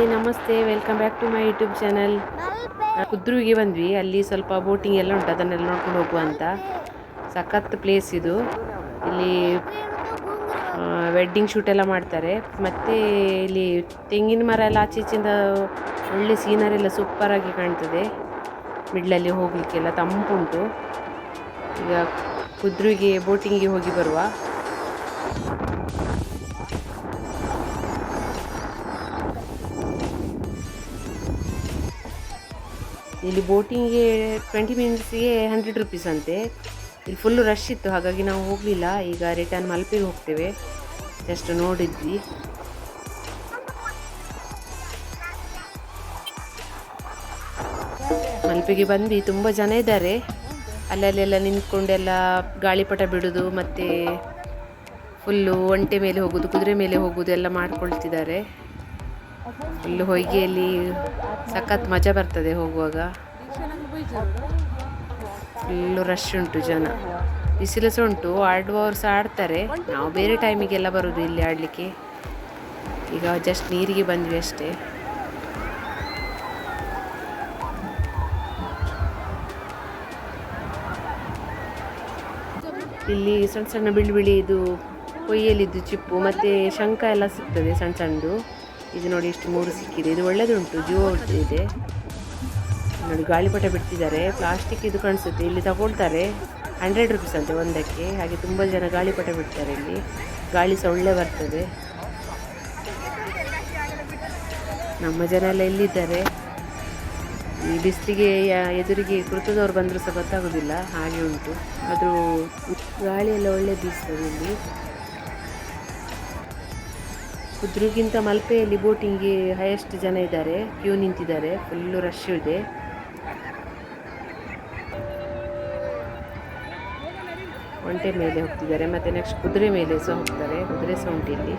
Hi ನಮಸ್ತೆ, welcome back to my YouTube channel. ಕುದ್ರುವಿಗೆ ಬಂದ್ವಿ. ಅಲ್ಲಿ ಸ್ವಲ್ಪ ಬೋಟಿಂಗ್ ಎಲ್ಲ ಉಂಟು, ಅದನ್ನೆಲ್ಲ ನೋಡ್ಕೊಂಡು ಹೋಗುವ ಅಂತ. ಸಖತ್ ಪ್ಲೇಸ್ ಇದು. ಇಲ್ಲಿ ವೆಡ್ಡಿಂಗ್ ಶೂಟ್ ಎಲ್ಲ ಮಾಡ್ತಾರೆ. ಮತ್ತು ಇಲ್ಲಿ ತೆಂಗಿನ ಮರ ಎಲ್ಲ ಆಚೆ ಈಚೆಯಿಂದ ಒಳ್ಳೆ ಸೀನರಿ ಎಲ್ಲ ಸೂಪರಾಗಿ ಕಾಣ್ತದೆ. ಮಿಡ್ಲಲ್ಲಿ ಹೋಗಲಿಕ್ಕೆಲ್ಲ ತಂಪುಂಟು. ಈಗ ಕುದ್ರುವಿಗೆ ಬೋಟಿಂಗಿಗೆ ಹೋಗಿ ಬರುವ. ಇಲ್ಲಿ ಬೋಟಿಂಗ್ಗೆ 20 ಮಿನಿಟ್ಸಿಗೆ 100 ರುಪೀಸ್ ಅಂತೆ. ಇಲ್ಲಿ ಫುಲ್ಲು ರಶ್ ಇತ್ತು, ಹಾಗಾಗಿ ನಾವು ಹೋಗಲಿಲ್ಲ. ಈಗ ರಿಟರ್ನ್ ಮಲ್ಪೆಗೆ ಹೋಗ್ತೇವೆ. ಜಸ್ಟ್ ನೋಡಿದ್ವಿ. ಮಲ್ಪೆಗೆ ಬಂದ್ವಿ. ತುಂಬ ಜನ ಇದ್ದಾರೆ. ಅಲ್ಲಲ್ಲೆಲ್ಲ ನಿಂತ್ಕೊಂಡೆಲ್ಲ ಗಾಳಿಪಟ ಬಿಡೋದು, ಮತ್ತು ಫುಲ್ಲು ಒಂಟೆ ಮೇಲೆ ಹೋಗೋದು, ಕುದುರೆ ಮೇಲೆ ಹೋಗೋದು ಎಲ್ಲ ಮಾಡ್ಕೊಳ್ತಿದ್ದಾರೆ. ಫುಲ್ಲು ಹೊಯ್ಗೆಯಲ್ಲಿ ಸಖತ್ ಮಜಾ ಬರ್ತದೆ ಹೋಗುವಾಗ. ಫುಲ್ಲು ರಶ್ ಉಂಟು, ಜನ. ಬಿಸಿಲು ಸಹ ಉಂಟು, ಆಡುವವರು ಸಹ ಆಡ್ತಾರೆ. ನಾವು ಬೇರೆ ಟೈಮಿಗೆಲ್ಲ ಬರೋದು ಇಲ್ಲಿ ಆಡಲಿಕ್ಕೆ. ಈಗ ಜಸ್ಟ್ ನೀರಿಗೆ ಬಂದ್ವಿ ಅಷ್ಟೇ. ಇಲ್ಲಿ ಸಣ್ಣ ಸಣ್ಣ ಬಿಳಿ ಇದು ಕೊಯ್ಯಲಿದ್ದು ಚಿಪ್ಪು ಮತ್ತು ಶಂಖ ಎಲ್ಲ ಸಿಗ್ತದೆ, ಸಣ್ಣ ಸಣ್ಣದು. ಇದು ನೋಡಿ ಇಷ್ಟು 3 ಸಿಕ್ಕಿದೆ. ಇದು ಒಳ್ಳೆದುಂಟು, ಜೀವ ಇದೆ ನೋಡಿ. ಗಾಳಿಪಟ ಬಿಡ್ತಿದ್ದಾರೆ. ಪ್ಲಾಸ್ಟಿಕ್ ಇದು ಕಾಣಿಸುತ್ತೆ. ಇಲ್ಲಿ ತಗೊಳ್ತಾರೆ 100 ರುಪೀಸ್ ಅಂತೆ ಒಂದಕ್ಕೆ. ಹಾಗೆ ತುಂಬ ಜನ ಗಾಳಿಪಟ ಬಿಡ್ತಾರೆ. ಇಲ್ಲಿ ಗಾಳಿ ಸಹ ಒಳ್ಳೆ ಬರ್ತದೆ. ನಮ್ಮ ಜನ ಎಲ್ಲ ಎಲ್ಲಿದ್ದಾರೆ. ಈ ಬಿಸಿಲಿಗೆ ಎದುರಿಗೆ ಕುಳಿತದವ್ರು ಬಂದರೂ ಸಹ ಗೊತ್ತಾಗೋದಿಲ್ಲ, ಹಾಗೆ ಉಂಟು. ಆದರೂ ಗಾಳಿ ಎಲ್ಲ ಒಳ್ಳೆ ಬೀಸ್ತದೆ ಇಲ್ಲಿ. ಕುದ್ರುಗಿಂತ ಮಲ್ಪೆಯಲ್ಲಿ ಬೋಟಿಂಗ್ಗೆ ಹೈಯೆಸ್ಟ್ ಜನ ಇದ್ದಾರೆ, ಕ್ಯೂ ನಿಂತಿದ್ದಾರೆ. ಫುಲ್ಲು ರಶ್ ಇದೆ. ಒಂಟೆ ಮೇಲೆ ಹೋಗ್ತಿದ್ದಾರೆ, ಮತ್ತು ನೆಕ್ಸ್ಟ್ ಕುದುರೆ ಮೇಲೆ ಸಹ ಹೋಗ್ತಾರೆ. ಕುದುರೆ ಸಹ ಉಂಟು ಇಲ್ಲಿ.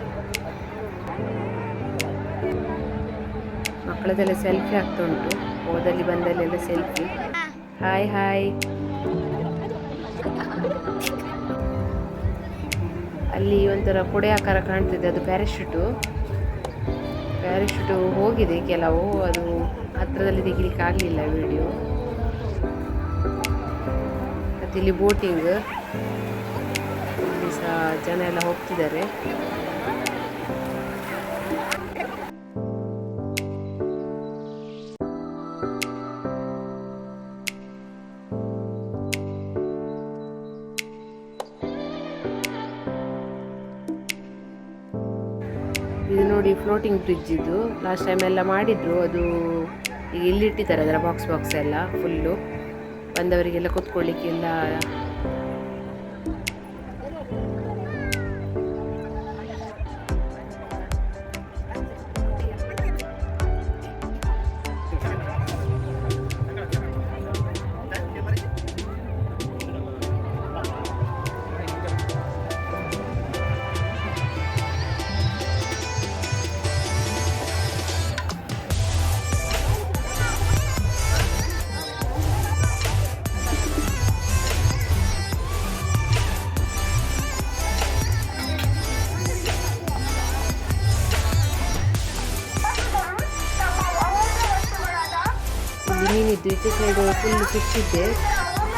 ಮಕ್ಕಳದೆಲ್ಲ ಸೆಲ್ಫಿ ಆಗ್ತಾ ಉಂಟು. ಹೋದಲ್ಲಿ ಬಂದಲ್ಲೆಲ್ಲ ಸೆಲ್ಫಿ. Hi hi. ಅಲ್ಲಿ ಒಂಥರ ಕೊಡೆ ಆಕಾರ ಕಾಣ್ತಿದೆ, ಅದು ಪ್ಯಾರಾಶೂಟು ಹೋಗಿದೆ ಕೆಲವು. ಅದು ಹತ್ತಿರದಲ್ಲಿ ತೆಗಿಲಿಕ್ಕೆ ಆಗಲಿಲ್ಲ ವಿಡಿಯೋ. ಮತ್ತು ಇಲ್ಲಿ ಬೋಟಿಂಗ್, ಇಲ್ಲಿ ಸಹ ಜನ ಎಲ್ಲ ಹೋಗ್ತಿದ್ದಾರೆ. ಇದು ನೋಡಿ ಫ್ಲೋಟಿಂಗ್ ಬ್ರಿಡ್ಜ್. ಇದು ಲಾಸ್ಟ್ ಟೈಮ್ ಎಲ್ಲ ಮಾಡಿದ್ರು. ಅದು ಈಗ ಇಲ್ಲಿಟ್ಟಿದ್ದಾರೆ, ಅದರ ಬಾಕ್ಸ್ ಎಲ್ಲ ಫುಲ್ಲು. ಬಂದವರಿಗೆಲ್ಲ ಕೂತ್ಕೊಳ್ಳಿಕ್ಕೆಲ್ಲ. ಮೀನಿದ್ದು ಈಚೆ ಸೈಡ್ ಫುಲ್ ಫಿಶ್ ಇದೆ.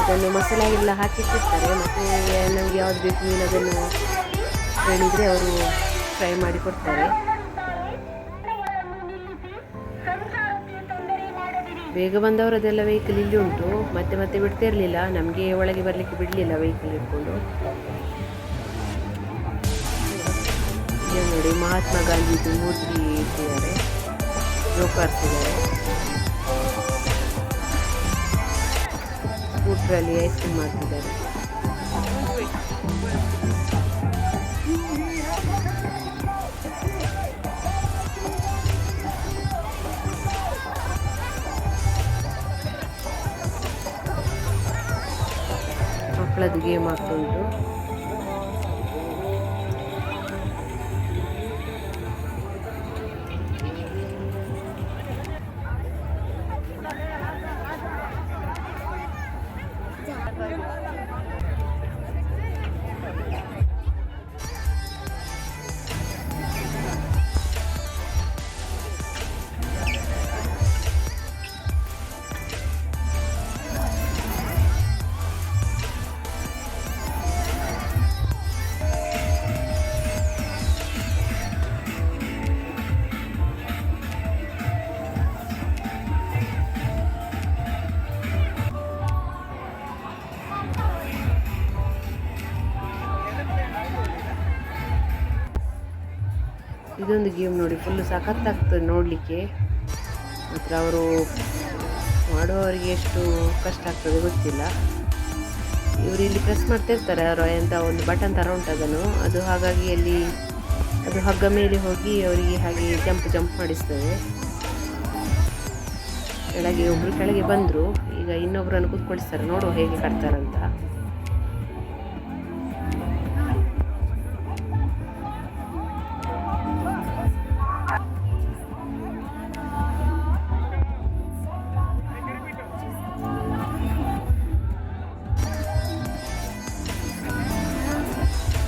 ಅದನ್ನು ಮಸಾಲೆ ಎಲ್ಲ ಹಾಕಿಟ್ಟಿರ್ತಾರೆ. ಮತ್ತು ನಮಗೆ ಯಾವ್ದು ಬೇಕು ಮೀನು ಅದನ್ನು ಹೇಳಿದರೆ ಅವರು ಫ್ರೈ ಮಾಡಿ ಕೊಡ್ತಾರೆ. ಬೇಗ ಬಂದವರದೆಲ್ಲ ವೆಹಿಕಲ್ ಇಲ್ಲಿ ಉಂಟು. ಮತ್ತೆ ಬಿಡ್ತಾ ಇರಲಿಲ್ಲ, ನಮಗೆ ಒಳಗೆ ಬರಲಿಕ್ಕೆ ಬಿಡಲಿಲ್ಲ ವೆಹಿಕಲ್ ಇಟ್ಕೊಂಡು. ಇಲ್ಲಿ ನೋಡಿ ಮಹಾತ್ಮ ಗಾಂಧಿದು ಮೂರ್ತಿ ಇಟ್ಟಿದ್ದಾರೆ, ಜೋಕಾರ್ಸ್ ಇದ್ದಾರೆ. ಸ್ಕೂಟ್ರಲ್ಲಿ ಐಸ್ ಕ್ರೀಮ್ ಮಾಡ್ತಿದ್ದಾರೆ. ಮಕ್ಕಳದ್ದು ಗೇಮ್ ಆಗ್ತಾ ಉಂಟು. ಇದೊಂದು ಗೇಮ್ ನೋಡಿ, ಫುಲ್ಲು ಸಖತ್ತಾಗ್ತದೆ ನೋಡಲಿಕ್ಕೆ. ಮಾತ್ರ ಅವರು ಮಾಡುವವರಿಗೆ ಎಷ್ಟು ಕಷ್ಟ ಆಗ್ತದೆ ಗೊತ್ತಿಲ್ಲ. ಇವರು ಇಲ್ಲಿ ಪ್ರೆಸ್ ಮಾಡ್ತಿರ್ತಾರೆ, ಅವರು ಎಂಥ ಒಂದು ಬಟನ್ ಥರ ಉಂಟು ಅದು ಹಾಗಾಗಿ ಅಲ್ಲಿ ಅದು ಹಗ್ಗ ಮೇಲೆ ಹೋಗಿ ಅವರಿಗೆ ಹಾಗೆ ಜಂಪ್ ಮಾಡಿಸ್ತದೆ. ಒಬ್ಬರು ಕೆಳಗೆ ಬಂದರು, ಈಗ ಇನ್ನೊಬ್ಬರನ್ನು ಕೂತ್ಕೊಳಿಸ್ತಾರೆ, ನೋಡುವ ಹೇಗೆ ಕಟ್ತಾರಂತ.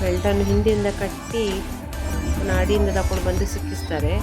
ಬೆಲ್ಟನ್ನು ಹಿಂದೆಯಿಂದ ಕಟ್ಟಿ ಅಡಿಯಿಂದ ತಗೊಂಡು ಬಂದು ಸಿಕ್ಕಿಸ್ತಾರೆ.